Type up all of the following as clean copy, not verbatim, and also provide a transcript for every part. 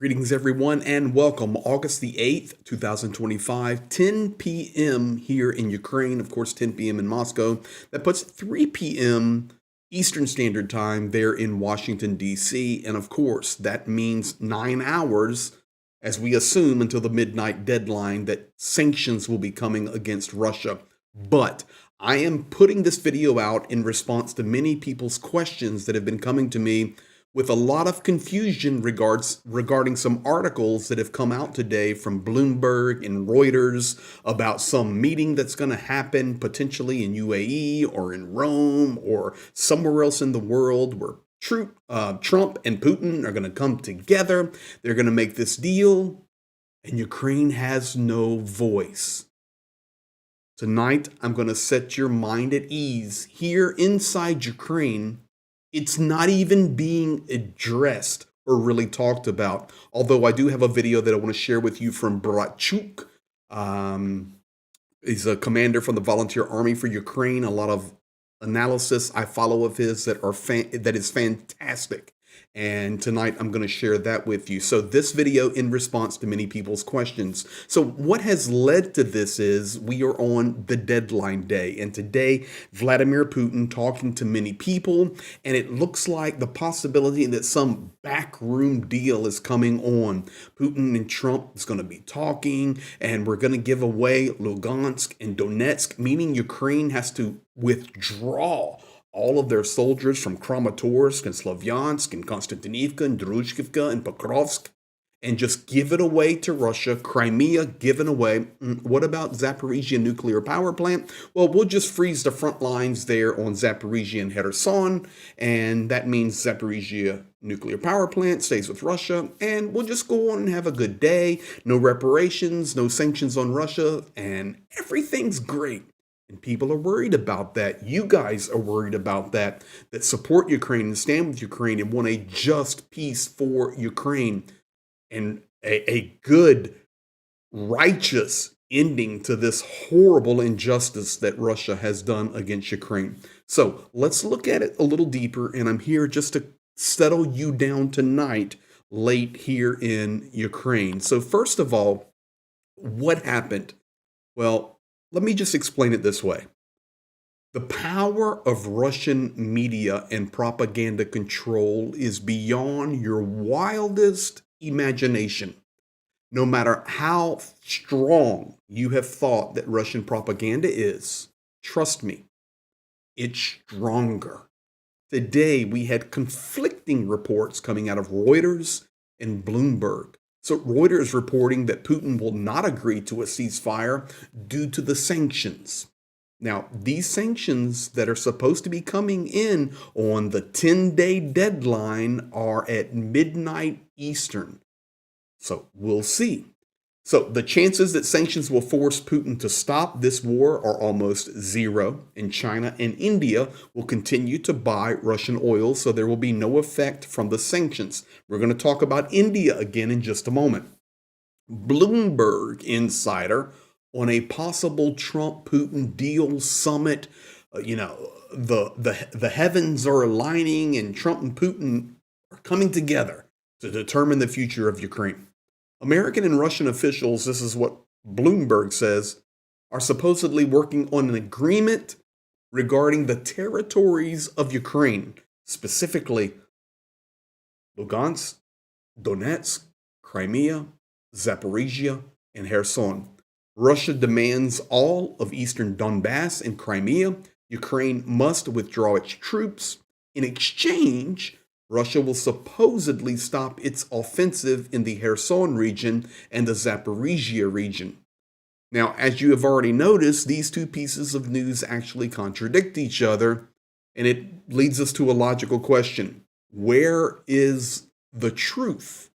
Greetings, everyone, and welcome. August the 8th, 2025, 10 p.m. here in Ukraine, of course, 10 p.m. in Moscow. That puts 3 p.m. Eastern Standard Time there in Washington, D.C. And of course, that means 9 hours, as we assume, until the midnight deadline that sanctions will be coming against Russia. But I am putting this video out in response to many people's questions that have been coming to me with a lot of confusion regarding some articles that have come out today from Bloomberg and Reuters about some meeting that's going to happen potentially in UAE or in Rome or somewhere else in the world where Trump and Putin are going to come together. They're going to make this deal, and Ukraine has no voice. Tonight, I'm going to set your mind at ease. Here inside Ukraine, it's not even being addressed or really talked about. Although I do have a video that I want to share with you from Bratchuk. He's a commander from the Volunteer Army for Ukraine. A lot of analysis I follow of his that is fantastic. And tonight I'm going to share that with you. So this video in response to many people's questions. So what has led to this is we are on the deadline day. And today, Vladimir Putin talking to many people. And it looks like the possibility that some backroom deal is coming on. Putin and Trump is going to be talking. And we're going to give away Lugansk and Donetsk, meaning Ukraine has to withdraw all of their soldiers from Kramatorsk and Slavyansk and Konstantinivka and Druzhkivka and Pokrovsk and just give it away to Russia. Crimea given away. What about Zaporizhia nuclear power plant? Well, we'll just freeze the front lines there on Zaporizhia and Kherson, and that means Zaporizhia nuclear power plant stays with Russia, and we'll just go on and have a good day. No reparations, no sanctions on Russia, and everything's great. And people are worried about that. You guys are worried about that support Ukraine and stand with Ukraine and want a just peace for Ukraine and a good, righteous ending to this horrible injustice that Russia has done against Ukraine. So let's look at it a little deeper. And I'm here just to settle you down tonight, late here in Ukraine. So first of all, what happened? Well, let me just explain it this way. The power of Russian media and propaganda control is beyond your wildest imagination. No matter how strong you have thought that Russian propaganda is, trust me, it's stronger. Today, we had conflicting reports coming out of Reuters and Bloomberg. So Reuters reporting that Putin will not agree to a ceasefire due to the sanctions. Now, these sanctions that are supposed to be coming in on the 10-day deadline are at midnight Eastern. So we'll see. So the chances that sanctions will force Putin to stop this war are almost zero, and China and India will continue to buy Russian oil, so there will be no effect from the sanctions. We're going to talk about India again in just a moment. Bloomberg insider on a possible Trump-Putin deal summit, the heavens are aligning and Trump and Putin are coming together to determine the future of Ukraine. American and Russian officials, this is what Bloomberg says, are supposedly working on an agreement regarding the territories of Ukraine, specifically Lugansk, Donetsk, Crimea, Zaporizhia, and Kherson. Russia demands all of eastern Donbass and Crimea. Ukraine must withdraw its troops. In exchange, Russia will supposedly stop its offensive in the Kherson region and the Zaporizhia region. Now, as you have already noticed, these two pieces of news actually contradict each other, and it leads us to a logical question. Where is the truth?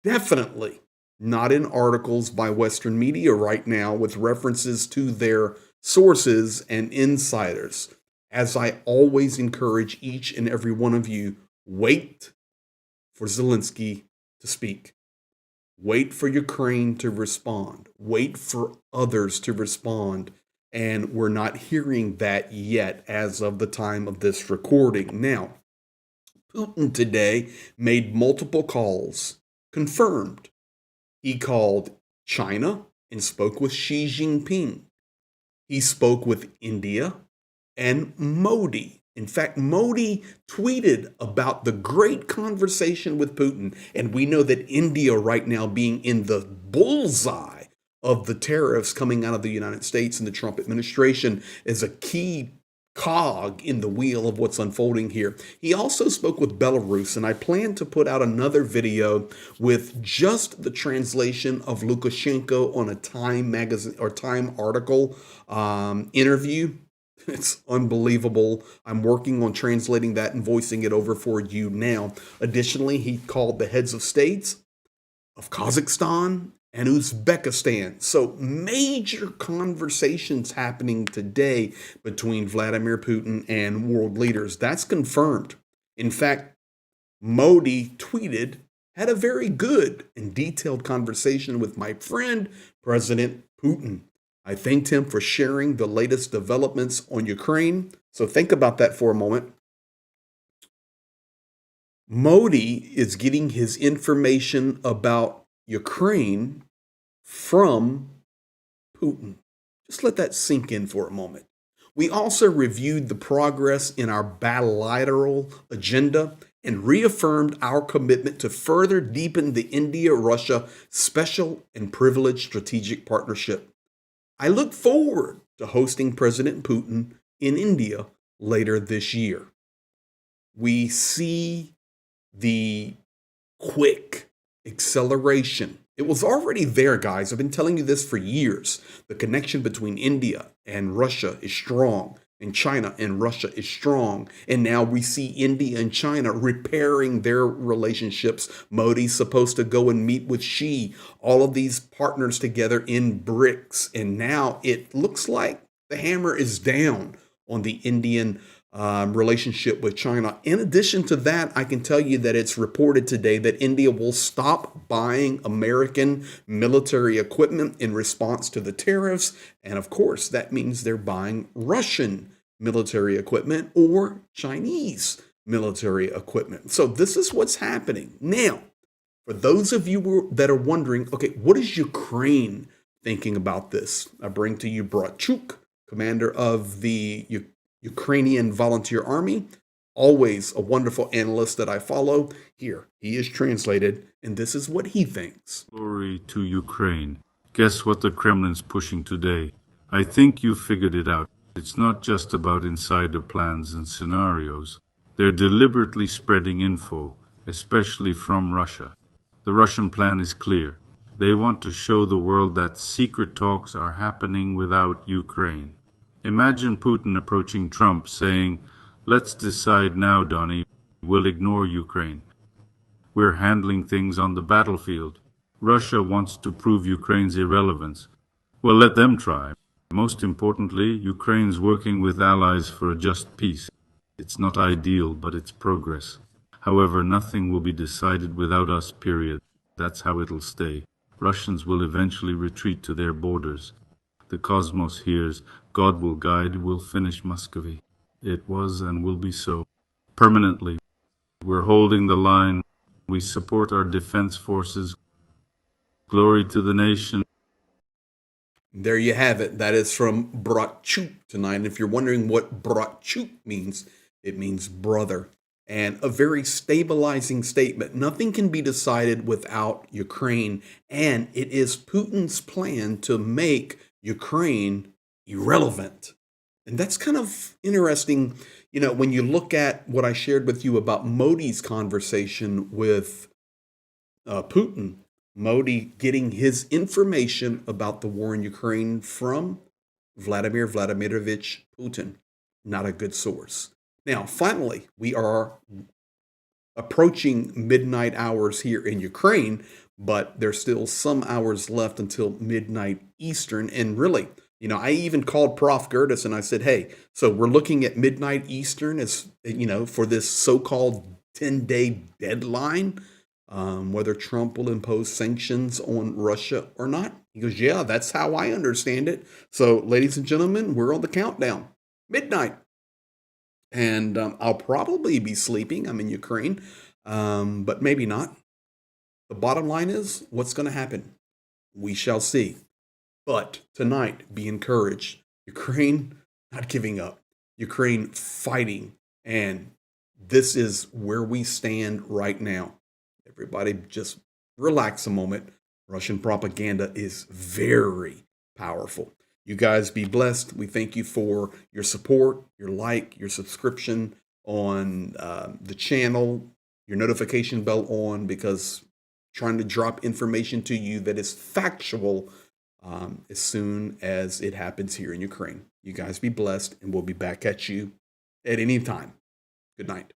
Definitely not in articles by Western media right now with references to their sources and insiders. As I always encourage each and every one of you, wait for Zelensky to speak. Wait for Ukraine to respond. Wait for others to respond. And we're not hearing that yet as of the time of this recording. Now, Putin today made multiple calls confirmed. He called China and spoke with Xi Jinping. He spoke with India and Modi. In fact, Modi tweeted about the great conversation with Putin. And we know that India right now being in the bullseye of the tariffs coming out of the United States and the Trump administration is a key cog in the wheel of what's unfolding here. He also spoke with Belarus, and I plan to put out another video with just the translation of Lukashenko on a Time magazine or Time article interview. It's unbelievable. I'm working on translating that and voicing it over for you now. Additionally, he called the heads of states of Kazakhstan and Uzbekistan. So major conversations happening today between Vladimir Putin and world leaders. That's confirmed. In fact, Modi tweeted, had a very good and detailed conversation with my friend, President Putin. I thanked him for sharing the latest developments on Ukraine. So think about that for a moment. Modi is getting his information about Ukraine from Putin. Just let that sink in for a moment. We also reviewed the progress in our bilateral agenda and reaffirmed our commitment to further deepen the India-Russia special and privileged strategic partnership. I look forward to hosting President Putin in India later this year. We see the quick acceleration. It was already there, guys. I've been telling you this for years. The connection between India and Russia is strong, and China and Russia is strong. And now we see India and China repairing their relationships. Modi's supposed to go and meet with Xi, all of these partners together in BRICS. And now it looks like the hammer is down on the Indian relationship with China. In addition to that, I can tell you that it's reported today that India will stop buying American military equipment in response to the tariffs. And of course, that means they're buying Russian military equipment or Chinese military equipment. So this is what's happening. Now, for those of you that are wondering, okay, what is Ukraine thinking about this? I bring to you Bratchuk, commander of the Ukrainian Volunteer Army, always a wonderful analyst that I follow. Here, he is translated, and this is what he thinks. Glory to Ukraine. Guess what the Kremlin's pushing today? I think you figured it out. It's not just about insider plans and scenarios. They're deliberately spreading info, especially from Russia. The Russian plan is clear. They want to show the world that secret talks are happening without Ukraine. Imagine Putin approaching Trump saying, "Let's decide now, Donnie. We'll ignore Ukraine. We're handling things on the battlefield. Russia wants to prove Ukraine's irrelevance. Well, let them try. Most importantly, Ukraine's working with allies for a just peace. It's not ideal, but it's progress. However, nothing will be decided without us, period. That's how it'll stay. Russians will eventually retreat to their borders. The cosmos hears, God will guide, we'll finish Muscovy. It was and will be so. Permanently. We're holding the line. We support our defense forces. Glory to the nation." There you have it. That is from Bratchuk tonight. And if you're wondering what Bratchuk means, it means brother. And a very stabilizing statement. Nothing can be decided without Ukraine. And it is Putin's plan to make Ukraine irrelevant. And that's kind of interesting, you know, when you look at what I shared with you about Modi's conversation with Putin. Modi getting his information about the war in Ukraine from Vladimir Vladimirovich Putin. Not a good source. Now, finally, we are approaching midnight hours here in Ukraine, but there's still some hours left until midnight Eastern. And really, you know, I even called Prof. Gertis and I said, hey, so we're looking at midnight Eastern as, you know, for this so-called 10-day deadline, whether Trump will impose sanctions on Russia or not. He goes, yeah, that's how I understand it. So, ladies and gentlemen, we're on the countdown. Midnight. And I'll probably be sleeping. I'm in Ukraine, but maybe not. The The bottom line is what's going to happen. We shall see. But tonight, be encouraged. Ukraine not giving up. Ukraine fighting. And this is where we stand right now. Everybody just relax a moment. Russian propaganda is very powerful. You guys be blessed. We thank you for your support, your like, your subscription on the channel, your notification bell on, because trying to drop information to you that is factual as soon as it happens here in Ukraine. You guys be blessed, and we'll be back at you at any time. Good night.